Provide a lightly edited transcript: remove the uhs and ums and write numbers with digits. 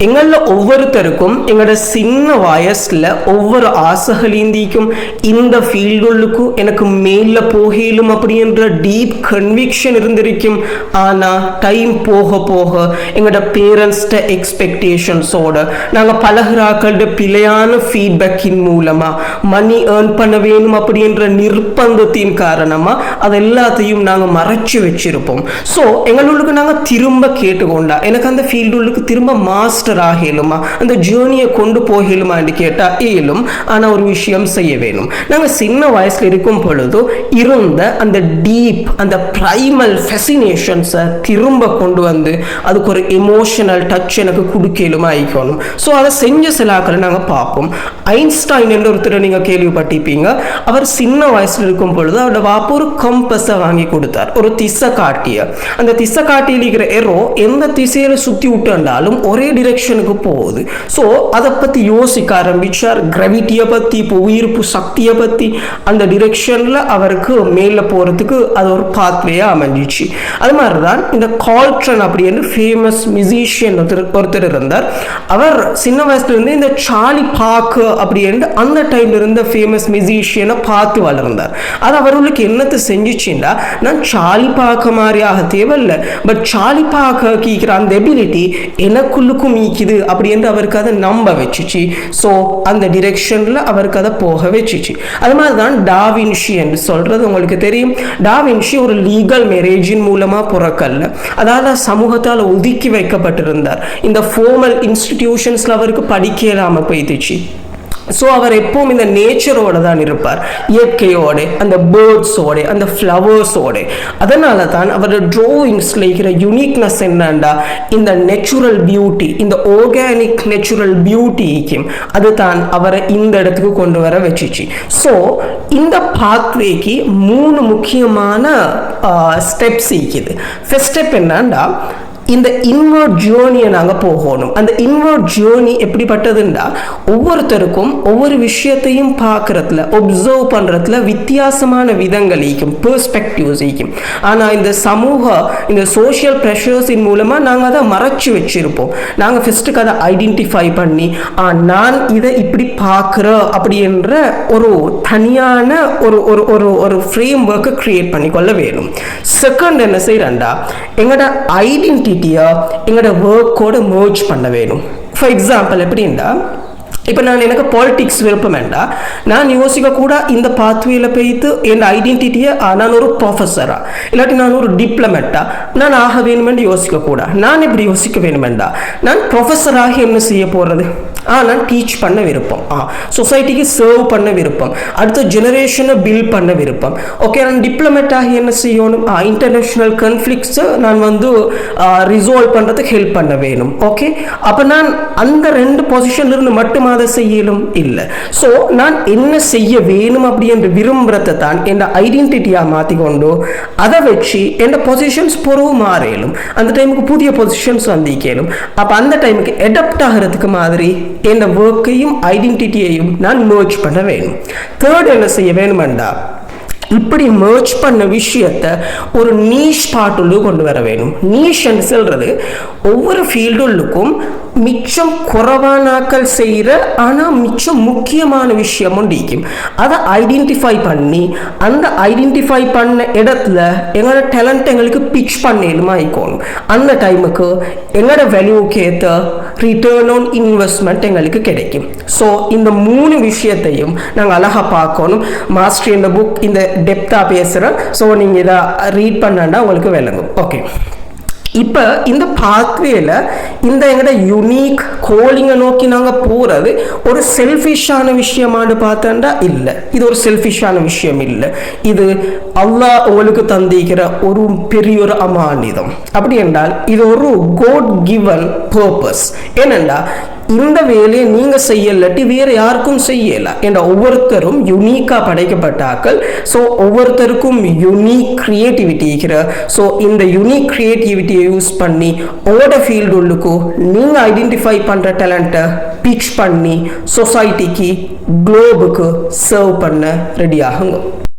எங்களில் ஒவ்வொருத்தருக்கும் எங்களோட சின்ன வயசில் ஒவ்வொரு ஆசைகளீந்திக்கும் இந்த ஃபீல்டுகளுக்கும் எனக்கு மேலே போகலும் அப்படின்ற டீப் கன்விக்ஷன் இருந்திருக்கும். ஆனால் டைம் போக போக எங்களோட பேரண்ட்ஸ்ட எக்ஸ்பெக்டேஷன்ஸோட நாங்கள் பழகிறாக்களோட பிழையான ஃபீட்பேக்கின் மூலமாக மணி ஏர்ன் பண்ண வேணும் அப்படின்ற நிர்பந்தத்தின் காரணமாக அது எல்லாத்தையும் நாங்கள் மறைச்சி வச்சிருப்போம். ஸோ எங்களுக்கு நாங்கள் திரும்ப கேட்டுக்கொண்டா எனக்கு அந்த ஃபீல்டுகளுக்கு திரும்ப மாஸ்டர் ஆகலுமா, அந்த ஜேர்னியை கொண்டு போகலுமான்னு கேட்டால் ஏலும். ஆனால் ஒரு விஷயம் செய்ய வேணும். நாங்கள் சின்ன வயசில் இருக்கும் பொழுது இருந்த அந்த டீப் அந்த ப்ரைமல் ஃபெசினேஷன்ஸை திரும்ப கொண்டு வந்து அதுக்கு ஒரு எமோஷனல் டச் எனக்கு கொடுக்கலுமா ஆயிக்கணும். ஸோ அதை செஞ்ச சிலாக்களை நாங்கள் பார்ப்போம். ஐன்ஸ்டைன் என்ற ஒருத்தர் நீங்கள் கேள்விப்பட்டிருப்பீங்க. அவர் சின்ன வயசில் இருக்கும் பொழுது அவரோட வாப்பா ஒரு கம்பஸை வாங்கி கொடுத்தார், ஒரு திசை காட்டிய. அந்த திசை காட்டியில் இருக்கிற எரோ எந்த திசையில சுற்றி விட்டுண்டாலும் ஒரே டிரெக்ஷனுக்கு போகுது. ஸோ அதை பற்றி யோசிக்க ஆரம்பிச்சார். கிராவிட்டியை பற்றி, இப்போ உயிர்ப்பு சக்தியை பற்றி, அந்த டிரெக்ஷனில் அவருக்கு மேலே போகிறதுக்கு அது ஒரு பாத்வேயாக அமைஞ்சிச்சு. அது மாதிரி தான் இந்த கால்ட்ரன் அப்படின்னு ஃபேமஸ் மியூசிஷியன் ஒருத்தர் இருந்தார். அவர் சின்ன வயசுலேருந்து இந்த சார்லி பார்க் அப்படின்னு அந்த டைம்ல இருந்த ஃபேமஸ் மியூசிஷியனை பார்த்து வளர்ந்தார். அது அவர்களுக்கு என்னத்தை செஞ்சிச்சுன்னா, நான் சார்லி பார்க்க மாதிரியாக தேவையில்லை, பட் சார்லி பார்க்க கீக்கிற அந்த எபிலிட்டி எனக்குள்ளுக்கும் மீக்குது அப்படின்னு அவருக்கு அதை நம்ப வச்சுச்சு. ஸோ அந்த டிரெக்ஷனில் அவருக்கு அதை போக வச்சுச்சு. அது மாதிரி தான் டாவின்சி என்று சொல்றது உங்களுக்கு தெரியும். டாவின்சி ஒரு லீகல் மேரேஜின் மூலமாக பிறக்கல்ல, அதாவது சமூகத்தால் ஒதுக்கி வைக்கப்பட்டிருந்தார். இந்த ஃபார்மல் இன்ஸ்டிடியூஷன்ஸில் அவருக்கு படிக்க இல்லாமல் போயிடுச்சு. ஸோ அவர் எப்பவும் இந்த நேச்சரோட தான் இருப்பார், இயற்கையோட, அந்த பேர்ட்ஸோட, அந்த ஃப்ளவர்ஸோட. அதனால தான் அவரோட ட்ராயிங்ஸில் இருக்கிற யூனிக்னஸ் என்னண்டா, இந்த நேச்சுரல் பியூட்டி, இந்த ஆர்கானிக் நேச்சுரல் பியூட்டிக்கும் அதுதான் அவரை இந்த இடத்துக்கு கொண்டு வர வச்சுச்சு. ஸோ இந்த பாத்வேக்கு 3 முக்கியமான ஸ்டெப்ஸ் இருக்குது. ஃபர்ஸ்ட் ஸ்டெப் என்னண்டா, இந்த இன்வர்ட் ஜேர்னியை நாங்கள் போகணும். அந்த இன்வர்ட் ஜேர்னி எப்படிப்பட்டதுண்டா, ஒவ்வொருத்தருக்கும் ஒவ்வொரு விஷயத்தையும் பார்க்கறதுல, ஒப்சர்வ் பண்ணுறதுல வித்தியாசமான விதங்கள் ஈக்கும், பெர்ஸ்பெக்டிவ்ஸ் ஈக்கும். ஆனால் இந்த இந்த சோஷியல் ப்ரெஷர்ஸின் மூலமாக நாங்கள் அதை மறைச்சி வச்சிருப்போம். நாங்கள் ஃபஸ்ட்டுக்கு அதை ஐடென்டிஃபை பண்ணி நான் இதை இப்படி பார்க்குறேன் அப்படின்ற ஒரு தனியான ஒரு ஒரு ஒரு ஒரு ஃப்ரேம் ஒர்க்கை க்ரியேட் பண்ணிக்கொள்ள வேணும். செகண்ட் என்ன செய்யறேன்டா, எங்களோட ஐடென்டிட்டி எங்களோட ஒர்க்கோட மர்ஜ் பண்ண வேணும். ஃபார் எக்ஸாம்பிள் எப்படின்னா, இப்போ எனக்கு பாலிடிக்ஸ் விருப்பம் வேண்டாம், நான் யோசிக்க கூட இந்த பாத்வேல போய்த்து என் ஐடென்டிட்டியை நான் ஒரு ப்ரொஃபஸரா இல்லாட்டி நான் ஒரு டிப்ளமேட்டா நான் ஆக வேணுமென்று யோசிக்க கூட. நான் இப்படி யோசிக்க வேணுமெண்டா, நான் ப்ரொஃபஸராக என்ன செய்ய போகிறது, நான் டீச் பண்ண விருப்பம், சொசைட்டிக்கு சர்வ் பண்ண விருப்பம், அடுத்த ஜெனரேஷனை பில்ட் பண்ண விருப்பம். ஓகே, நான் டிப்ளமேட்டாக என்ன செய்யணும், இன்டர்நேஷ்னல் கான்ஃப்ளிக்ட்ஸை நான் ரிசால்வ் பண்ணுறதுக்கு ஹெல்ப் பண்ண வேணும். ஓகே, அப்போ நான் அந்த 2 பொசிஷன்லேருந்து மட்டும் அதை செய்யலும் இல்லை. ஸோ நான் என்ன செய்ய வேணும் அப்படின்ற விரும்புறதை தான் என் ஐடென்டிட்டியாக மாற்றிக்கொண்டு அதை வச்சு என் பொசிஷன்ஸ் பொறவு மாறலும். அந்த டைமுக்கு புதிய பொசிஷன்ஸ் வந்திக்கலும். அப்போ அந்த டைமுக்கு அடாப்ட் ஆகிறதுக்கு மாதிரி என் ஒர்க்கையும் ஐடென்டிட்டியையும் நான் மர்ஜ் பண்ண வேணும். தேர்ட் என்ன செய்ய வேணுமெண்டா, இப்படி மர்ஜ் பண்ண விஷயத்தை ஒரு நீஷ் பாட்டுள்ளு கொண்டு வர வேணும். நீஷ் என்று சொல்றது ஒவ்வொரு ஃபீல்டுள்ளுக்கும் மிச்சம் குறைவானாக்கள் செய்கிற ஆனால் மிச்சம் முக்கியமான விஷயம் ஒன்றிக்கும். அதை ஐடென்டிஃபை பண்ணி அந்த ஐடென்டிஃபை பண்ண இடத்துல எங்களோட டேலண்ட் எங்களுக்கு பிச் பண்ணலுமா ஆயிக்கணும். அந்த டைமுக்கு எங்களோட வேல்யூக்கு ஏற்ற ரிட்டர்ன் ஆன் இன்வெஸ்ட்மெண்ட் எங்களுக்கு கிடைக்கும். ஸோ இந்த 3 விஷயத்தையும் நாங்கள் அழகாக பார்க்கணும். மாஸ்டர் இந்த புக் இந்த டெப்த்தாக பேசுகிறேன். ஸோ நீங்கள் இதை ரீட் பண்ணாண்டா உங்களுக்கு விளங்கும். ஓகே, இப்போ இந்த பாத்வேல இந்த எங்களோட யூனிக் கோலிங்கை நோக்கி நாங்கள் போகிறது ஒரு செல்ஃபிஷான விஷயமானு பார்த்தா இல்லை. இது ஒரு செல்ஃபிஷான விஷயம் இல்லை. இது அல்லாஹ் உங்களுக்கு தந்திக்கிற ஒரு பெரிய ஒரு அமானிதம். அப்படி என்றால் இது ஒரு காட் கிவன் பர்பஸ். ஏனென்றா இந்த வேலையை நீங்கள் செய்யலாட்டி வேறு யாருக்கும் செய்யலை. ஏன்னா ஒவ்வொருத்தரும் யூனிக்காக படைக்கப்பட்டாக்கள். ஸோ ஒவ்வொருத்தருக்கும் யூனிக் கிரியேட்டிவிட்டி இருக்கிற. ஸோ இந்த யூனிக் கிரியேட்டிவிட்டியை யூஸ் பண்ணி உங்களோட ஃபீல்டு உள்ளுக்கும் நீங்கள் ஐடென்டிஃபை பண்ணுற டேலண்ட்டை பிச் பண்ணி சொசைட்டிக்கு, குளோபுக்கு சர்வ் பண்ண ரெடி ஆகுங்க.